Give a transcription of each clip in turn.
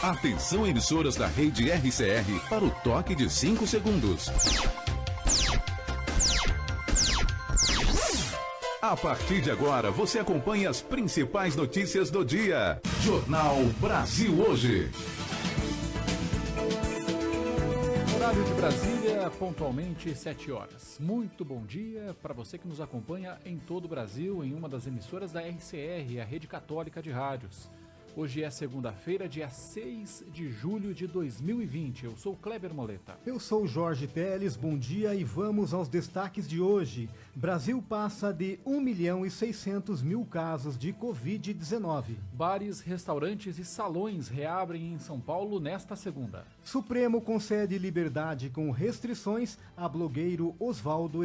Atenção, emissoras da rede RCR para o toque de 5 segundos. A partir de agora, você acompanha as principais notícias do dia. Jornal Brasil Hoje. Horário de Brasília, pontualmente 7 horas. Muito bom dia para você que nos acompanha em todo o Brasil, em uma das emissoras da RCR, a Rede Católica de Rádios. Hoje é segunda-feira, dia 6 de julho de 2020. Eu sou Kleber Moleta. Eu sou Jorge Teles, bom dia e vamos aos destaques de hoje. Brasil passa de 1.600.000 casos de Covid-19. Bares, restaurantes e salões reabrem em São Paulo nesta segunda. Supremo concede liberdade com restrições a blogueiro Oswaldo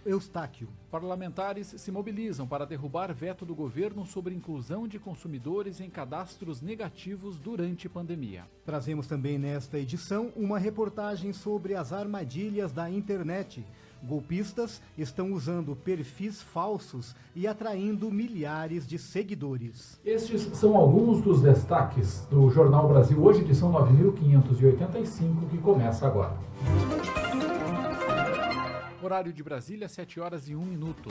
Eustáquio. Parlamentares se mobilizam para derrubar veto do governo sobre inclusão de consumidores em cadastros negativos durante pandemia. Trazemos também nesta edição uma reportagem sobre as armadilhas da internet. Golpistas estão usando perfis falsos e atraindo milhares de seguidores. Estes são alguns dos destaques do Jornal Brasil Hoje, edição 9585, que começa agora. Horário de Brasília, 7 horas e 1 minuto.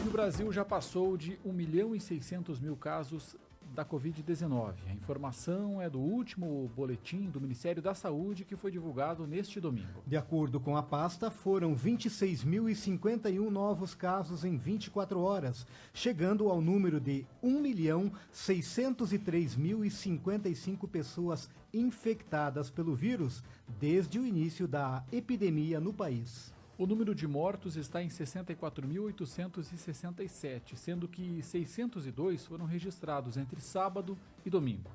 E o Brasil já passou de 1.600.000 casos da Covid-19. A informação é do último boletim do Ministério da Saúde que foi divulgado neste domingo. De acordo com a pasta, foram 26.051 novos casos em 24 horas, chegando ao número de 1.603.055 pessoas infectadas pelo vírus desde o início da epidemia no país. O número de mortos está em 64.867, sendo que 602 foram registrados entre sábado e domingo.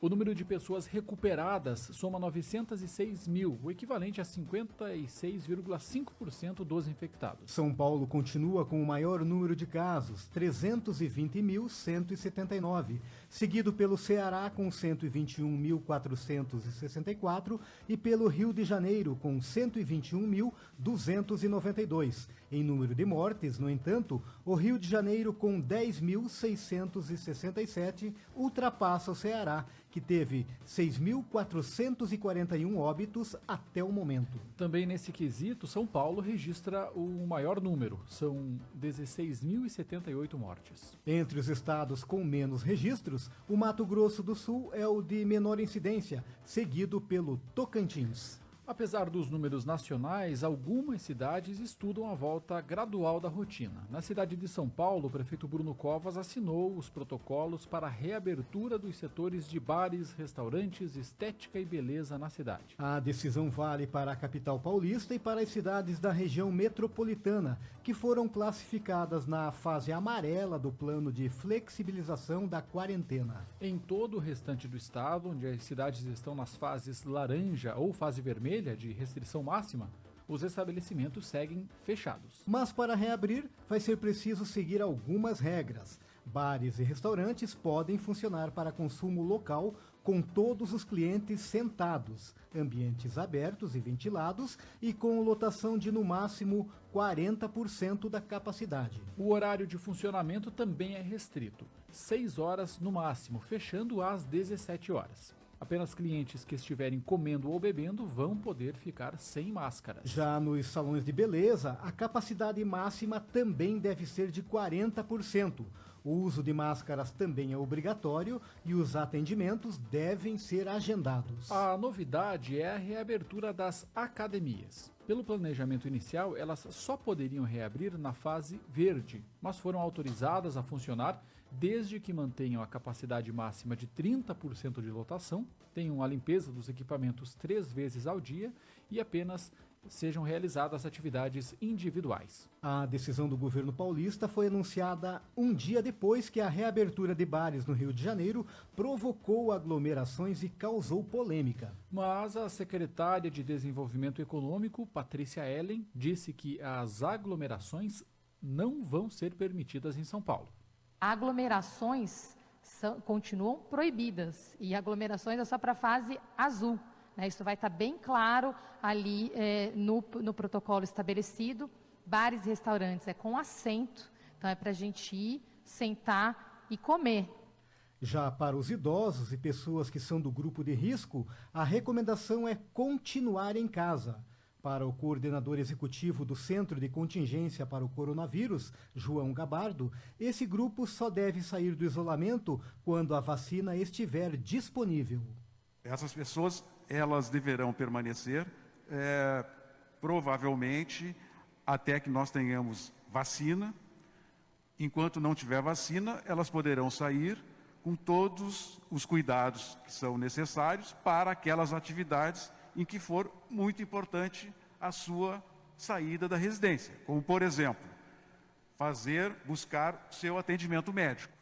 O número de pessoas recuperadas soma 906 mil, o equivalente a 56,5% dos infectados. São Paulo continua com o maior número de casos, 320.179, seguido pelo Ceará com 121.464 e pelo Rio de Janeiro com 121.292. Em número de mortes, no entanto, o Rio de Janeiro com 10.667 ultrapassa o Ceará, que teve 6.441 óbitos até o momento. Também nesse quesito, São Paulo registra o maior número, são 16.078 mortes. Entre os estados com menos registros, o Mato Grosso do Sul é o de menor incidência, seguido pelo Tocantins. Apesar dos números nacionais, algumas cidades estudam a volta gradual da rotina. Na cidade de São Paulo, o prefeito Bruno Covas assinou os protocolos para a reabertura dos setores de bares, restaurantes, estética e beleza na cidade. A decisão vale para a capital paulista e para as cidades da região metropolitana, que foram classificadas na fase amarela do plano de flexibilização da quarentena. Em todo o restante do estado, onde as cidades estão nas fases laranja ou fase vermelha, de restrição máxima, os estabelecimentos seguem fechados. Mas para reabrir, vai ser preciso seguir algumas regras. Bares e restaurantes podem funcionar para consumo local com todos os clientes sentados, ambientes abertos e ventilados e com lotação de no máximo 40% da capacidade. O horário de funcionamento também é restrito, 6 horas no máximo, fechando às 17 horas. Apenas clientes que estiverem comendo ou bebendo vão poder ficar sem máscaras. Já nos salões de beleza, a capacidade máxima também deve ser de 40%. O uso de máscaras também é obrigatório e os atendimentos devem ser agendados. A novidade é a reabertura das academias. Pelo planejamento inicial, elas só poderiam reabrir na fase verde, mas foram autorizadas a funcionar desde que mantenham a capacidade máxima de 30% de lotação, tenham a limpeza dos equipamentos 3 vezes ao dia e apenas sejam realizadas atividades individuais. A decisão do governo paulista foi anunciada um dia depois que a reabertura de bares no Rio de Janeiro provocou aglomerações e causou polêmica. Mas a secretária de Desenvolvimento Econômico, Patrícia Ellen, disse que as aglomerações não vão ser permitidas em São Paulo. Aglomerações continuam proibidas e aglomerações é só para a fase azul. Isso vai estar bem claro ali no protocolo estabelecido. Bares e restaurantes é com assento, então é para a gente ir, sentar e comer. Já para os idosos e pessoas que são do grupo de risco, a recomendação é continuar em casa. Para o coordenador executivo do Centro de Contingência para o Coronavírus, João Gabardo, esse grupo só deve sair do isolamento quando a vacina estiver disponível. Essas pessoas, elas deverão permanecer, provavelmente, até que nós tenhamos vacina. Enquanto não tiver vacina, elas poderão sair com todos os cuidados que são necessários para aquelas atividades em que for muito importante a sua saída da residência, como, por exemplo, buscar seu atendimento médico.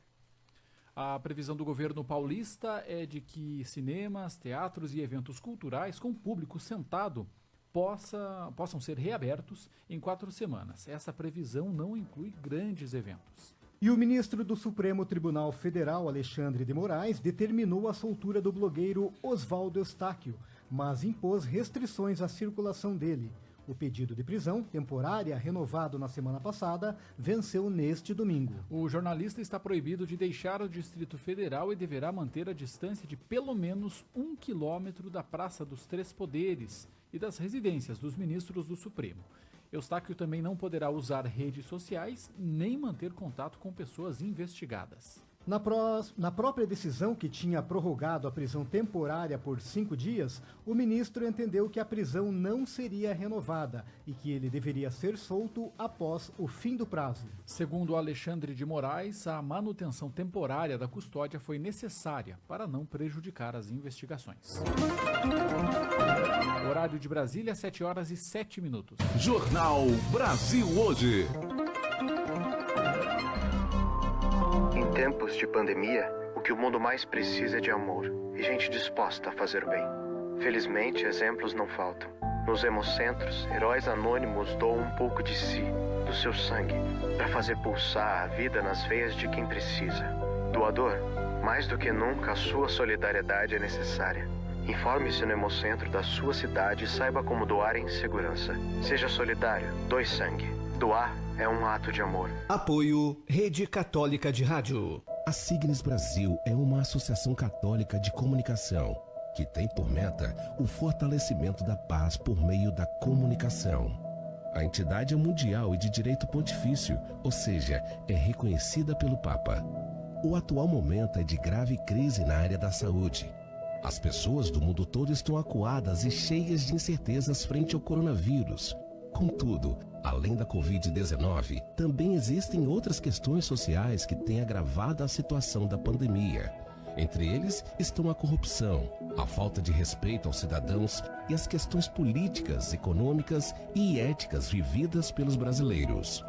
A previsão do governo paulista é de que cinemas, teatros e eventos culturais com público sentado possam ser reabertos em 4 semanas. Essa previsão não inclui grandes eventos. E o ministro do Supremo Tribunal Federal, Alexandre de Moraes, determinou a soltura do blogueiro Oswaldo Eustáquio, mas impôs restrições à circulação dele. O pedido de prisão temporária, renovado na semana passada, venceu neste domingo. O jornalista está proibido de deixar o Distrito Federal e deverá manter a distância de pelo menos 1 quilômetro da Praça dos Três Poderes e das residências dos ministros do Supremo. Eustáquio também não poderá usar redes sociais nem manter contato com pessoas investigadas. Na própria decisão que tinha prorrogado a prisão temporária por 5 dias, o ministro entendeu que a prisão não seria renovada e que ele deveria ser solto após o fim do prazo. Segundo Alexandre de Moraes, a manutenção temporária da custódia foi necessária para não prejudicar as investigações. Horário de Brasília, 7h07. Jornal Brasil Hoje. Em tempos de pandemia, o que o mundo mais precisa é de amor e gente disposta a fazer bem. Felizmente, exemplos não faltam. Nos hemocentros, heróis anônimos doam um pouco de si, do seu sangue, para fazer pulsar a vida nas veias de quem precisa. Doador, mais do que nunca, a sua solidariedade é necessária. Informe-se no hemocentro da sua cidade e saiba como doar em segurança. Seja solidário, doe sangue. Doar é um ato de amor. Apoio Rede Católica de Rádio. A Signes Brasil é uma associação católica de comunicação que tem por meta o fortalecimento da paz por meio da comunicação. A entidade é mundial e de direito pontifício, ou seja, é reconhecida pelo Papa. O atual momento é de grave crise na área da saúde. As pessoas do mundo todo estão acuadas e cheias de incertezas frente ao coronavírus. Contudo, além da Covid-19, também existem outras questões sociais que têm agravado a situação da pandemia. Entre eles estão a corrupção, a falta de respeito aos cidadãos e as questões políticas, econômicas e éticas vividas pelos brasileiros.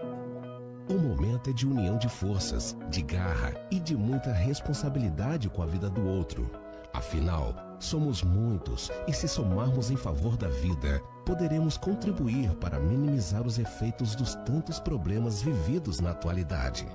O momento é de união de forças, de garra e de muita responsabilidade com a vida do outro. Afinal, somos muitos e se somarmos em favor da vida, poderemos contribuir para minimizar os efeitos dos tantos problemas vividos na atualidade.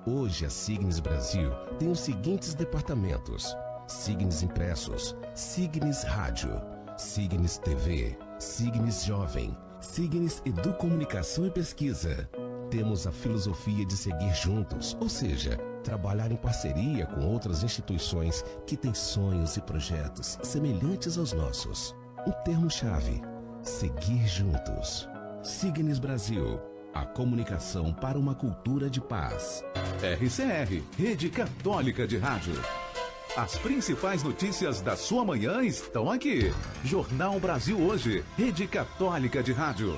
Hoje a Signes Brasil tem os seguintes departamentos: Signes Impressos, Signes Rádio, Signes TV, Signes Jovem, Signes Educomunicação e Pesquisa. Temos a filosofia de seguir juntos, ou seja, trabalhar em parceria com outras instituições que têm sonhos e projetos semelhantes aos nossos. Um termo-chave: seguir juntos. Signes Brasil, a comunicação para uma cultura de paz. RCR, Rede Católica de Rádio. As principais notícias da sua manhã estão aqui. Jornal Brasil Hoje, Rede Católica de Rádio.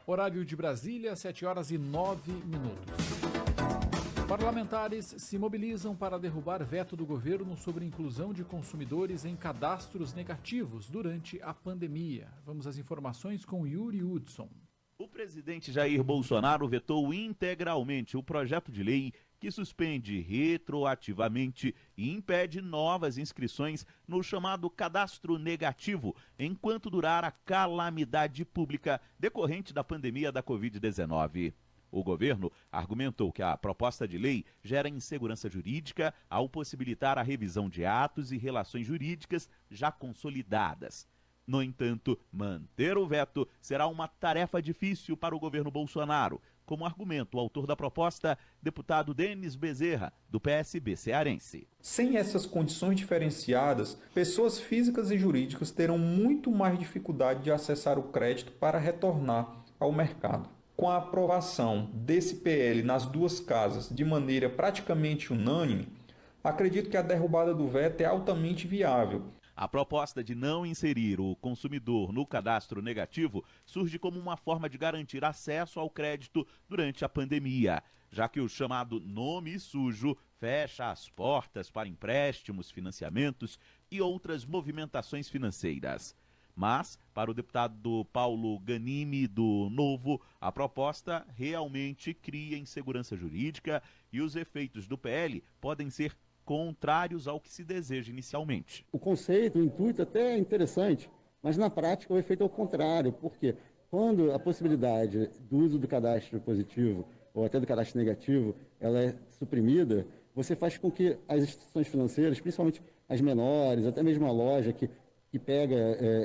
Horário de Brasília, 7h09. Parlamentares se mobilizam para derrubar veto do governo sobre inclusão de consumidores em cadastros negativos durante a pandemia. Vamos às informações com Yuri Hudson. O presidente Jair Bolsonaro vetou integralmente o projeto de lei que suspende retroativamente e impede novas inscrições no chamado cadastro negativo, enquanto durar a calamidade pública decorrente da pandemia da Covid-19. O governo argumentou que a proposta de lei gera insegurança jurídica ao possibilitar a revisão de atos e relações jurídicas já consolidadas. No entanto, manter o veto será uma tarefa difícil para o governo Bolsonaro, como argumento o autor da proposta, deputado Denis Bezerra, do PSB cearense. Sem essas condições diferenciadas, pessoas físicas e jurídicas terão muito mais dificuldade de acessar o crédito para retornar ao mercado. Com a aprovação desse PL nas duas casas de maneira praticamente unânime, acredito que a derrubada do veto é altamente viável. A proposta de não inserir o consumidor no cadastro negativo surge como uma forma de garantir acesso ao crédito durante a pandemia, já que o chamado nome sujo fecha as portas para empréstimos, financiamentos e outras movimentações financeiras. Mas, para o deputado Paulo Ganimi, do Novo, a proposta realmente cria insegurança jurídica e os efeitos do PL podem ser contrários ao que se deseja inicialmente. O conceito, o intuito até é interessante, mas na prática o efeito é o contrário, porque quando a possibilidade do uso do cadastro positivo ou até do cadastro negativo ela é suprimida, você faz com que as instituições financeiras, principalmente as menores, até mesmo a loja que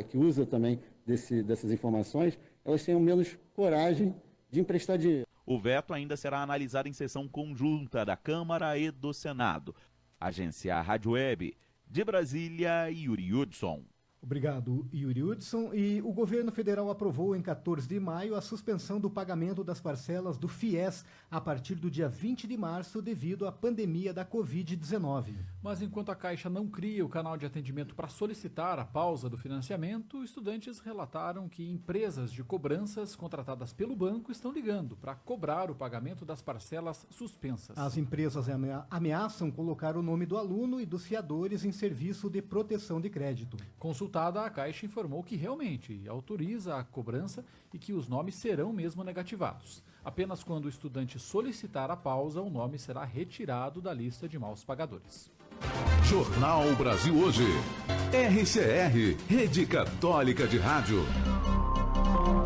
que usa também dessas informações, elas tenham menos coragem de emprestar dinheiro. O veto ainda será analisado em sessão conjunta da Câmara e do Senado. Agência Rádio Web, de Brasília, Yuri Hudson. Obrigado, Yuri Hudson. E o governo federal aprovou em 14 de maio a suspensão do pagamento das parcelas do FIES a partir do dia 20 de março devido à pandemia da Covid-19. Mas enquanto a Caixa não cria o canal de atendimento para solicitar a pausa do financiamento, estudantes relataram que empresas de cobranças contratadas pelo banco estão ligando para cobrar o pagamento das parcelas suspensas. As empresas ameaçam colocar o nome do aluno e dos fiadores em serviço de proteção de crédito. Consultada, a Caixa informou que realmente autoriza a cobrança e que os nomes serão mesmo negativados. Apenas quando o estudante solicitar a pausa, o nome será retirado da lista de maus pagadores. Jornal Brasil Hoje. RCR, Rede Católica de Rádio.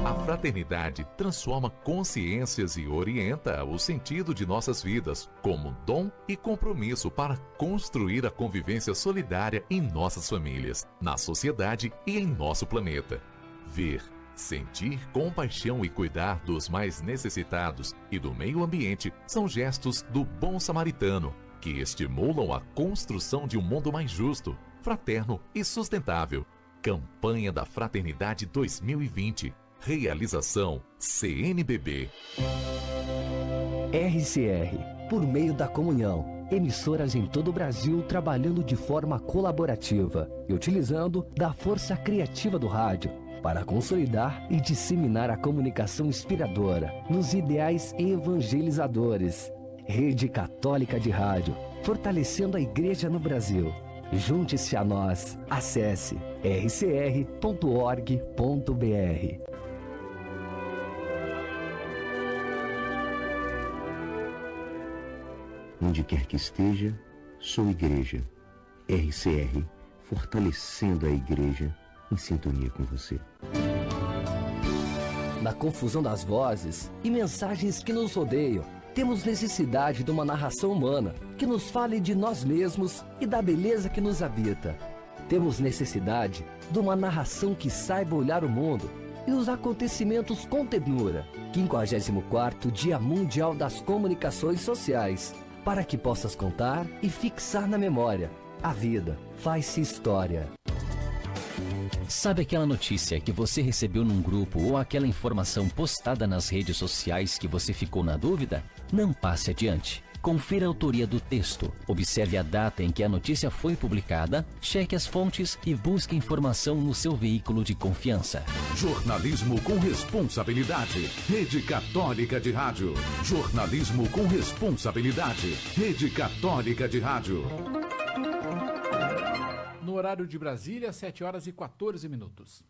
A fraternidade transforma consciências e orienta o sentido de nossas vidas como dom e compromisso para construir a convivência solidária em nossas famílias, na sociedade e em nosso planeta. Ver, sentir compaixão e cuidar dos mais necessitados e do meio ambiente são gestos do bom samaritano, que estimulam a construção de um mundo mais justo, fraterno e sustentável. Campanha da Fraternidade 2020. Realização CNBB. RCR, por meio da comunhão, emissoras em todo o Brasil trabalhando de forma colaborativa e utilizando da força criativa do rádio para consolidar e disseminar a comunicação inspiradora nos ideais evangelizadores. Rede Católica de Rádio, fortalecendo a Igreja no Brasil. Junte-se a nós. Acesse rcr.org.br. Onde quer que esteja, sou igreja. RCR, fortalecendo a igreja em sintonia com você. Na confusão das vozes e mensagens que nos rodeiam, temos necessidade de uma narração humana que nos fale de nós mesmos e da beleza que nos habita. Temos necessidade de uma narração que saiba olhar o mundo e os acontecimentos com ternura. 54º Dia Mundial das Comunicações Sociais. Para que possas contar e fixar na memória. A vida faz-se história. Sabe aquela notícia que você recebeu num grupo ou aquela informação postada nas redes sociais que você ficou na dúvida? Não passe adiante. Confira a autoria do texto, observe a data em que a notícia foi publicada, cheque as fontes e busque informação no seu veículo de confiança. Jornalismo com responsabilidade. Rede Católica de Rádio. Jornalismo com responsabilidade. Rede Católica de Rádio. No horário de Brasília, 7h14.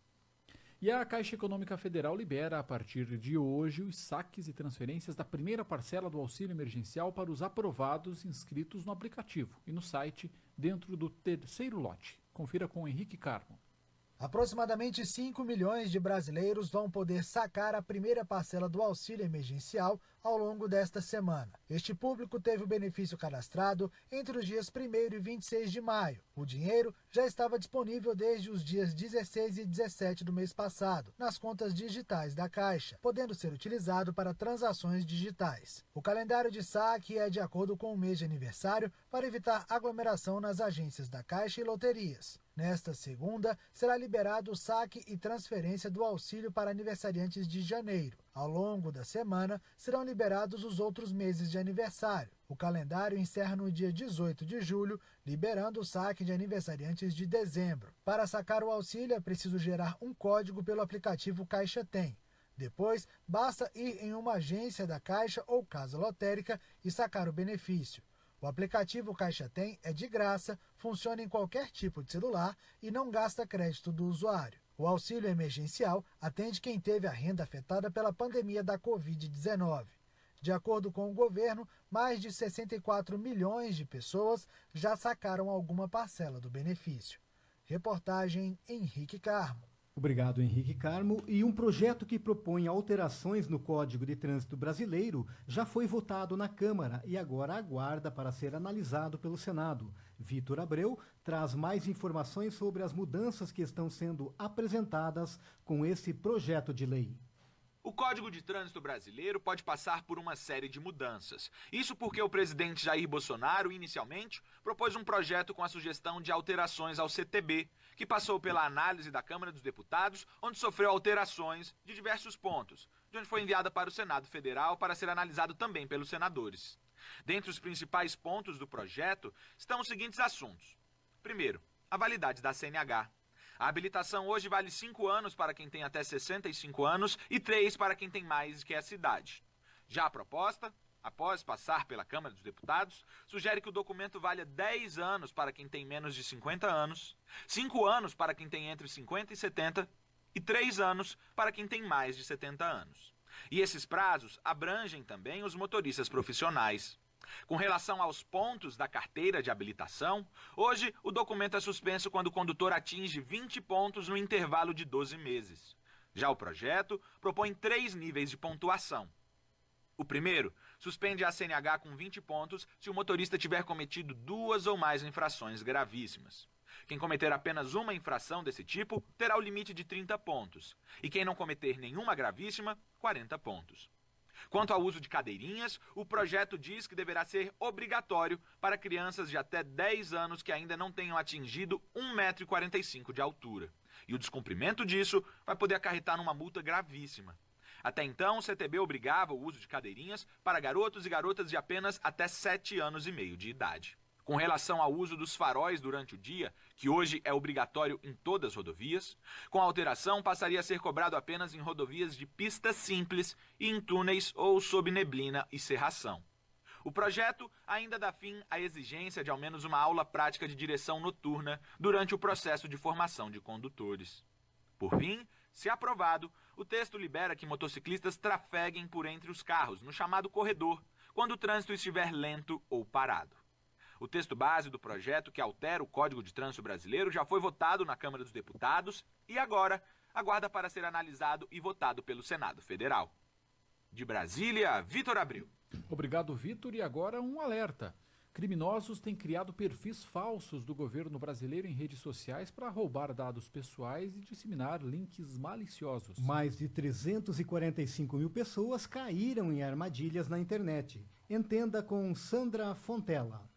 E a Caixa Econômica Federal libera, a partir de hoje, os saques e transferências da primeira parcela do auxílio emergencial para os aprovados inscritos no aplicativo e no site dentro do terceiro lote. Confira com Henrique Carmo. Aproximadamente 5 milhões de brasileiros vão poder sacar a primeira parcela do auxílio emergencial ao longo desta semana. Este público teve o benefício cadastrado entre os dias 1º e 26 de maio. O dinheiro já estava disponível desde os dias 16 e 17 do mês passado, nas contas digitais da Caixa, podendo ser utilizado para transações digitais. O calendário de saque é de acordo com o mês de aniversário para evitar aglomeração nas agências da Caixa e loterias. Nesta segunda, será liberado o saque e transferência do auxílio para aniversariantes de janeiro. Ao longo da semana, serão liberados os outros meses de aniversário. O calendário encerra no dia 18 de julho, liberando o saque de aniversariantes de dezembro. Para sacar o auxílio, é preciso gerar um código pelo aplicativo Caixa Tem. Depois, basta ir em uma agência da Caixa ou casa lotérica e sacar o benefício. O aplicativo Caixa Tem é de graça, funciona em qualquer tipo de celular e não gasta crédito do usuário. O auxílio emergencial atende quem teve a renda afetada pela pandemia da Covid-19. De acordo com o governo, mais de 64 milhões de pessoas já sacaram alguma parcela do benefício. Reportagem Henrique Carmo. Obrigado, Henrique Carmo. E um projeto que propõe alterações no Código de Trânsito Brasileiro já foi votado na Câmara e agora aguarda para ser analisado pelo Senado. Vitor Abreu traz mais informações sobre as mudanças que estão sendo apresentadas com esse projeto de lei. O Código de Trânsito Brasileiro pode passar por uma série de mudanças. Isso porque o presidente Jair Bolsonaro, inicialmente, propôs um projeto com a sugestão de alterações ao CTB, que passou pela análise da Câmara dos Deputados, onde sofreu alterações de diversos pontos, de onde foi enviada para o Senado Federal para ser analisado também pelos senadores. Dentre os principais pontos do projeto estão os seguintes assuntos. Primeiro, a validade da CNH. A habilitação hoje vale 5 anos para quem tem até 65 anos e 3 para quem tem mais que essa idade. Já a proposta, após passar pela Câmara dos Deputados, sugere que o documento valha 10 anos para quem tem menos de 50 anos, 5 anos para quem tem entre 50 e 70 e 3 anos para quem tem mais de 70 anos. E esses prazos abrangem também os motoristas profissionais. Com relação aos pontos da carteira de habilitação, hoje o documento é suspenso quando o condutor atinge 20 pontos no intervalo de 12 meses. Já o projeto propõe 3 níveis de pontuação. O primeiro suspende a CNH com 20 pontos se o motorista tiver cometido 2 ou mais infrações gravíssimas. Quem cometer apenas uma infração desse tipo terá o limite de 30 pontos. E quem não cometer nenhuma gravíssima, 40 pontos. Quanto ao uso de cadeirinhas, o projeto diz que deverá ser obrigatório para crianças de até 10 anos que ainda não tenham atingido 1,45 m de altura. E o descumprimento disso vai poder acarretar numa multa gravíssima. Até então, o CTB obrigava o uso de cadeirinhas para garotos e garotas de apenas até 7 anos e meio de idade. Com relação ao uso dos faróis durante o dia, que hoje é obrigatório em todas as rodovias, com a alteração passaria a ser cobrado apenas em rodovias de pista simples e em túneis ou sob neblina e cerração. O projeto ainda dá fim à exigência de ao menos uma aula prática de direção noturna durante o processo de formação de condutores. Por fim, se aprovado, o texto libera que motociclistas trafeguem por entre os carros, no chamado corredor, quando o trânsito estiver lento ou parado. O texto base do projeto que altera o Código de Trânsito Brasileiro já foi votado na Câmara dos Deputados e agora aguarda para ser analisado e votado pelo Senado Federal. De Brasília, Vitor Abreu. Obrigado, Vitor. E agora um alerta. Criminosos têm criado perfis falsos do governo brasileiro em redes sociais para roubar dados pessoais e disseminar links maliciosos. Mais de 345 mil pessoas caíram em armadilhas na internet. Entenda com Sandra Fontela.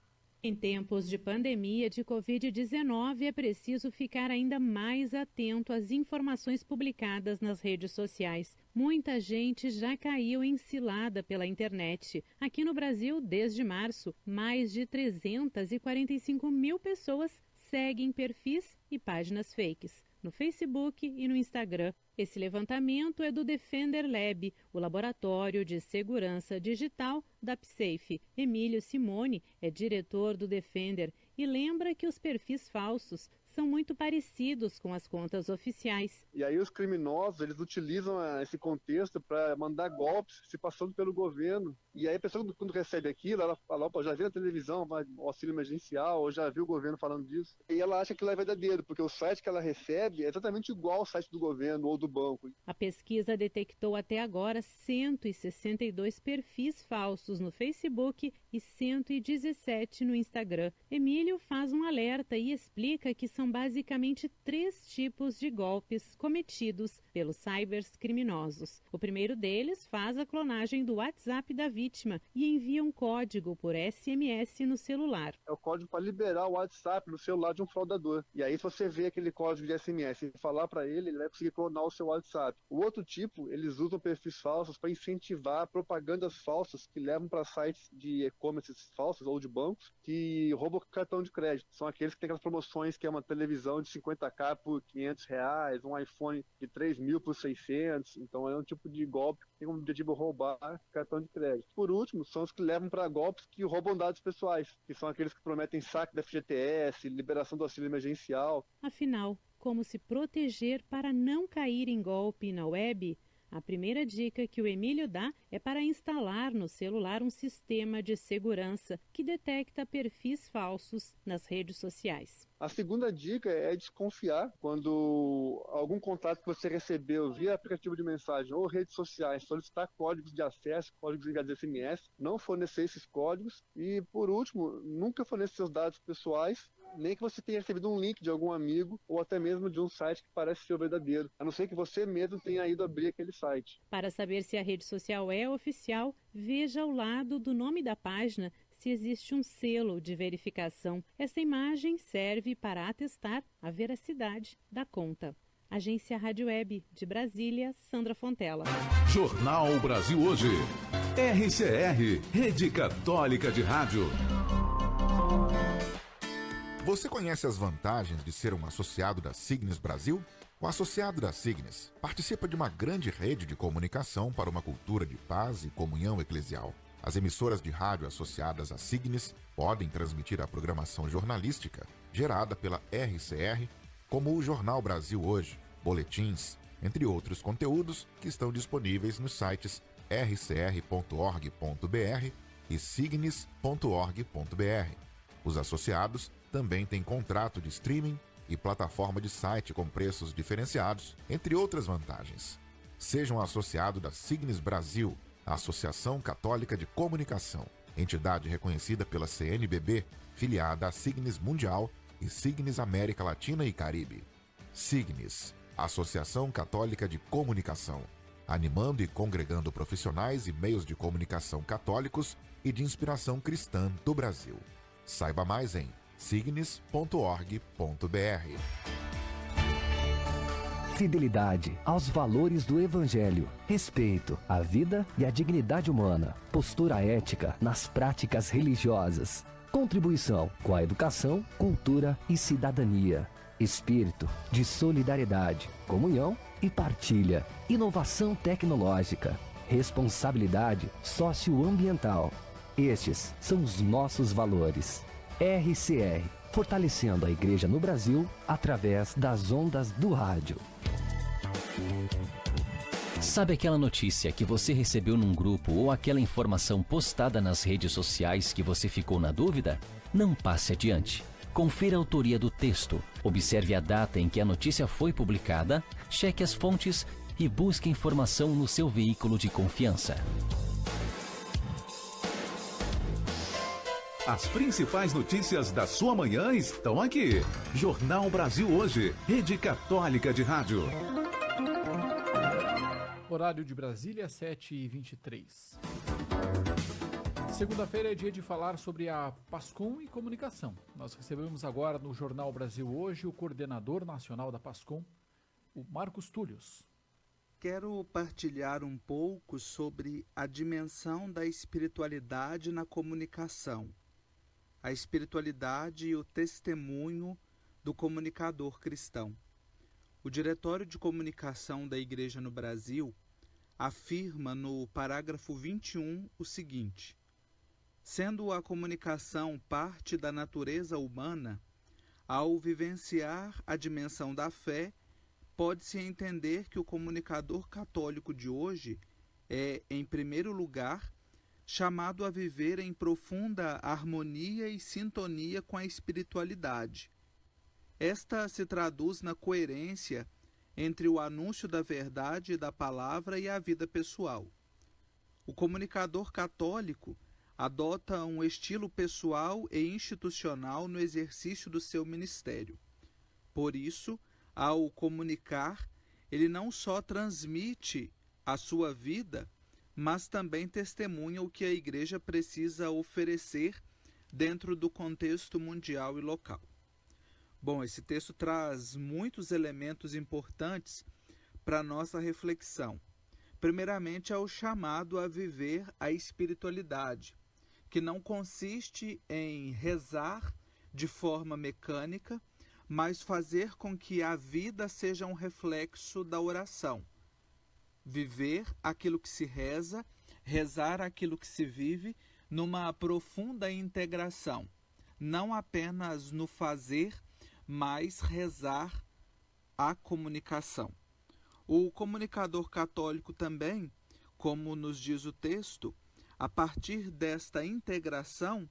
Em tempos de pandemia de Covid-19, é preciso ficar ainda mais atento às informações publicadas nas redes sociais. Muita gente já caiu em cilada pela internet. Aqui no Brasil, desde março, mais de 345 mil pessoas seguem perfis e páginas fakes no Facebook e no Instagram. Esse levantamento é do Defender Lab, o laboratório de segurança digital da PSafe. Emílio Simone é diretor do Defender e lembra que os perfis falsos são muito parecidos com as contas oficiais. E aí os criminosos, eles utilizam esse contexto para mandar golpes se passando pelo governo. E aí a pessoa, quando recebe aquilo, ela fala, opa, já viu na televisão, auxílio emergencial, ou já viu o governo falando disso. E ela acha que ela é verdadeiro, porque o site que ela recebe é exatamente igual ao site do governo ou do banco. A pesquisa detectou até agora 162 perfis falsos no Facebook e 117 no Instagram. Emílio faz um alerta e explica que são basicamente 3 tipos de golpes cometidos pelos cybercriminosos. O primeiro deles faz a clonagem do WhatsApp da vítima e envia um código por SMS no celular. É o código para liberar o WhatsApp no celular de um fraudador. E aí, se você vê aquele código de SMS e falar para ele, ele vai conseguir clonar o seu WhatsApp. O outro tipo, eles usam perfis falsos para incentivar propagandas falsas que levam para sites de e-commerce falsos ou de bancos que roubam cartão de crédito. São aqueles que têm aquelas promoções que é uma televisão de 50k por R$500, um iPhone de 3.000 por 600. Então é um tipo de golpe que tem como objetivo roubar cartão de crédito. Por último, são os que levam para golpes que roubam dados pessoais, que são aqueles que prometem saque da FGTS, liberação do auxílio emergencial. Afinal, como se proteger para não cair em golpe na web? A primeira dica que o Emílio dá é para instalar no celular um sistema de segurança que detecta perfis falsos nas redes sociais. A segunda dica é desconfiar quando algum contato que você recebeu via aplicativo de mensagem ou redes sociais solicitar códigos de acesso, códigos de SMS, não fornecer esses códigos e, por último, nunca fornecer seus dados pessoais, nem que você tenha recebido um link de algum amigo ou até mesmo de um site que parece ser verdadeiro, a não ser que você mesmo tenha ido abrir aquele site. Para saber se a rede social é oficial, veja ao lado do nome da página se existe um selo de verificação. Essa imagem serve para atestar a veracidade da conta. Agência Rádio Web de Brasília, Sandra Fontela. Jornal Brasil Hoje. RCR, Rede Católica de Rádio. Você conhece as vantagens de ser um associado da Signes Brasil? O associado da Signes participa de uma grande rede de comunicação para uma cultura de paz e comunhão eclesial. As emissoras de rádio associadas à Signes podem transmitir a programação jornalística gerada pela RCR, como o Jornal Brasil Hoje, boletins, entre outros conteúdos que estão disponíveis nos sites rcr.org.br e signes.org.br. Os associados também têm contrato de streaming e plataforma de site com preços diferenciados, entre outras vantagens. Seja um associado da Signes Brasil, a Associação Católica de Comunicação, entidade reconhecida pela CNBB, filiada à Signes Mundial e Signes América Latina e Caribe. Signes, Associação Católica de Comunicação, animando e congregando profissionais e meios de comunicação católicos e de inspiração cristã do Brasil. Saiba mais em signes.org.br. Fidelidade aos valores do Evangelho, respeito à vida e à dignidade humana, postura ética nas práticas religiosas, contribuição com a educação, cultura e cidadania, espírito de solidariedade, comunhão e partilha, inovação tecnológica, responsabilidade socioambiental. Estes são os nossos valores. RCR, fortalecendo a Igreja no Brasil através das ondas do rádio. Sabe aquela notícia que você recebeu num grupo ou aquela informação postada nas redes sociais que você ficou na dúvida? Não passe adiante. Confira a autoria do texto, observe a data em que a notícia foi publicada, cheque as fontes e busque informação no seu veículo de confiança. As principais notícias da sua manhã estão aqui. Jornal Brasil Hoje, Rede Católica de Rádio. Horário de Brasília, 7h23. Segunda-feira é dia de falar sobre a PASCOM e comunicação. Nós recebemos agora no Jornal Brasil Hoje o coordenador nacional da PASCOM, o Marcos Túlios. Quero partilhar um pouco sobre a dimensão da espiritualidade na comunicação. A espiritualidade e o testemunho do comunicador cristão. O Diretório de Comunicação da Igreja no Brasil afirma no parágrafo 21 o seguinte: sendo a comunicação parte da natureza humana, ao vivenciar a dimensão da fé, pode-se entender que o comunicador católico de hoje é, em primeiro lugar, chamado a viver em profunda harmonia e sintonia com a espiritualidade. Esta se traduz na coerência entre o anúncio da verdade e da palavra e a vida pessoal. O comunicador católico adota um estilo pessoal e institucional no exercício do seu ministério. Por isso, ao comunicar, ele não só transmite a sua vida, mas também testemunha o que a Igreja precisa oferecer dentro do contexto mundial e local. Bom, esse texto traz muitos elementos importantes para a nossa reflexão. Primeiramente, é o chamado a viver a espiritualidade, que não consiste em rezar de forma mecânica, mas fazer com que a vida seja um reflexo da oração. Viver aquilo que se reza, rezar aquilo que se vive, numa profunda integração, não apenas no fazer, mas rezar a comunicação. O comunicador católico também, como nos diz o texto, a partir desta integração,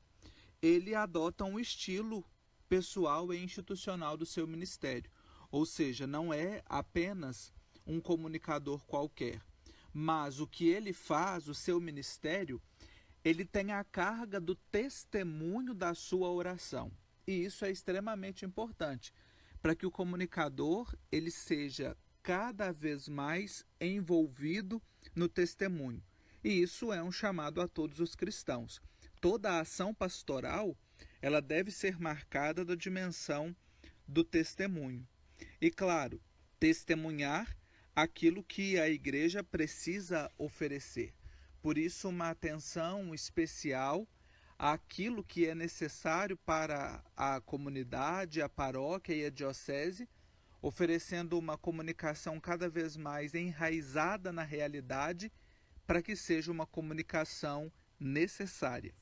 ele adota um estilo pessoal e institucional do seu ministério. Ou seja, não é apenas um comunicador qualquer, mas o que ele faz, o seu ministério, ele tem a carga do testemunho da sua oração. E isso é extremamente importante, para que o comunicador ele seja cada vez mais envolvido no testemunho. E isso é um chamado a todos os cristãos. Toda a ação pastoral, ela deve ser marcada da dimensão do testemunho. E claro, testemunhar aquilo que a Igreja precisa oferecer. Por isso, uma atenção especial àquilo que é necessário para a comunidade, a paróquia e a diocese, oferecendo uma comunicação cada vez mais enraizada na realidade, para que seja uma comunicação necessária.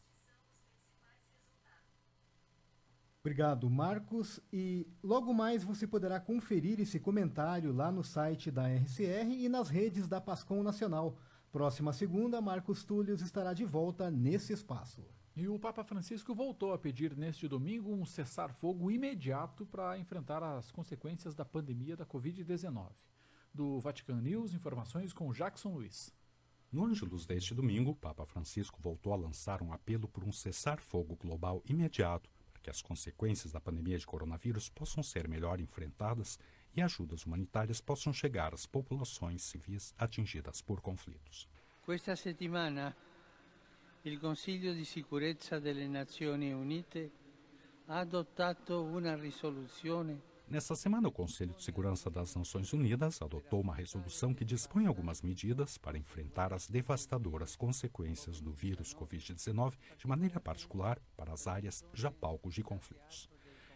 Obrigado, Marcos. E logo mais você poderá conferir esse comentário lá no site da RCR e nas redes da PASCOM Nacional. Próxima segunda, Marcos Túlios estará de volta nesse espaço. E o Papa Francisco voltou a pedir neste domingo um cessar-fogo imediato para enfrentar as consequências da pandemia da Covid-19. Do Vatican News, informações com Jackson Luiz. No Ângelus deste domingo, o Papa Francisco voltou a lançar um apelo por um cessar-fogo global imediato para que as consequências da pandemia de coronavírus possam ser melhor enfrentadas e ajudas humanitárias possam chegar às populações civis atingidas por conflitos. Questa settimana il Consiglio di Sicurezza delle Nazioni Unite ha adottato una risoluzione. Nessa semana, o Conselho de Segurança das Nações Unidas adotou uma resolução que dispõe algumas medidas para enfrentar as devastadoras consequências do vírus Covid-19, de maneira particular para as áreas já palcos de conflitos.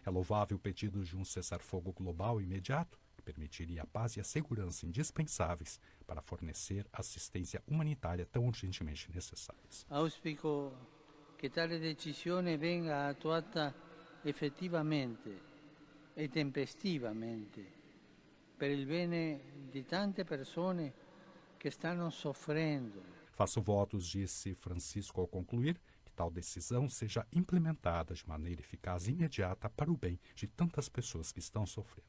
É louvável o pedido de um cessar-fogo global imediato, que permitiria a paz e a segurança indispensáveis para fornecer assistência humanitária tão urgentemente necessárias. Auspico che tale decisione venga attuata effettivamente e tempestivamente per il bene di tante persone che stanno soffrendo. Faço votos, disse Francisco ao concluir, que tal decisão seja implementada de maneira eficaz e imediata para o bem de tantas pessoas que estão sofrendo.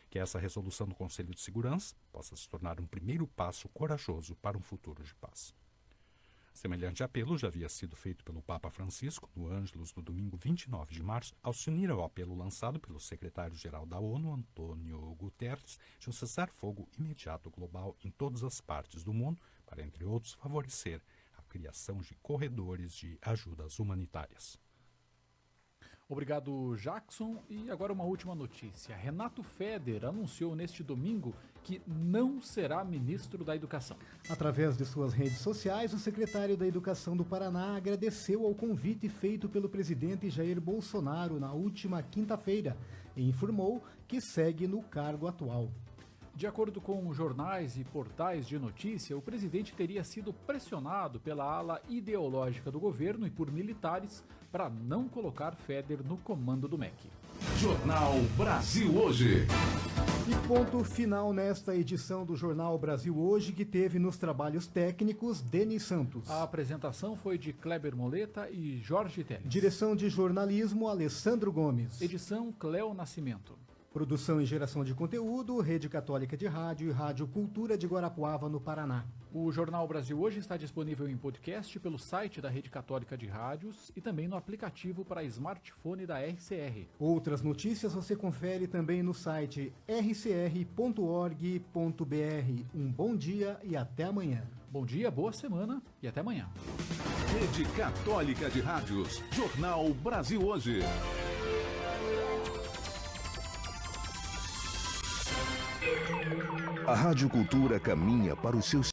Que essa resolução do Conselho de Segurança possa se tornar um primeiro passo corajoso para um futuro de paz. Semelhante apelo já havia sido feito pelo Papa Francisco no Ângelus do domingo 29 de março, ao se unir ao apelo lançado pelo secretário-geral da ONU, Antônio Guterres, de um cessar-fogo imediato global em todas as partes do mundo, para, entre outros, favorecer a criação de corredores de ajudas humanitárias. Obrigado, Jackson. E agora uma última notícia. Renato Feder anunciou neste domingo que não será ministro da Educação. Através de suas redes sociais, o secretário da Educação do Paraná agradeceu ao convite feito pelo presidente Jair Bolsonaro na última quinta-feira e informou que segue no cargo atual. De acordo com jornais e portais de notícia, o presidente teria sido pressionado pela ala ideológica do governo e por militares para não colocar Feder no comando do MEC. Jornal Brasil Hoje. E ponto final nesta edição do Jornal Brasil Hoje, que teve nos trabalhos técnicos Denis Santos. A apresentação foi de Kleber Moleta e Jorge Teles. Direção de jornalismo, Alessandro Gomes. Edição, Cléo Nascimento. Produção e geração de conteúdo, Rede Católica de Rádio e Rádio Cultura de Guarapuava, no Paraná. O Jornal Brasil Hoje está disponível em podcast pelo site da Rede Católica de Rádios e também no aplicativo para smartphone da RCR. Outras notícias você confere também no site rcr.org.br. Um bom dia e até amanhã. Bom dia, boa semana e até amanhã. Rede Católica de Rádios. Jornal Brasil Hoje. A Rádio Cultura caminha para os seus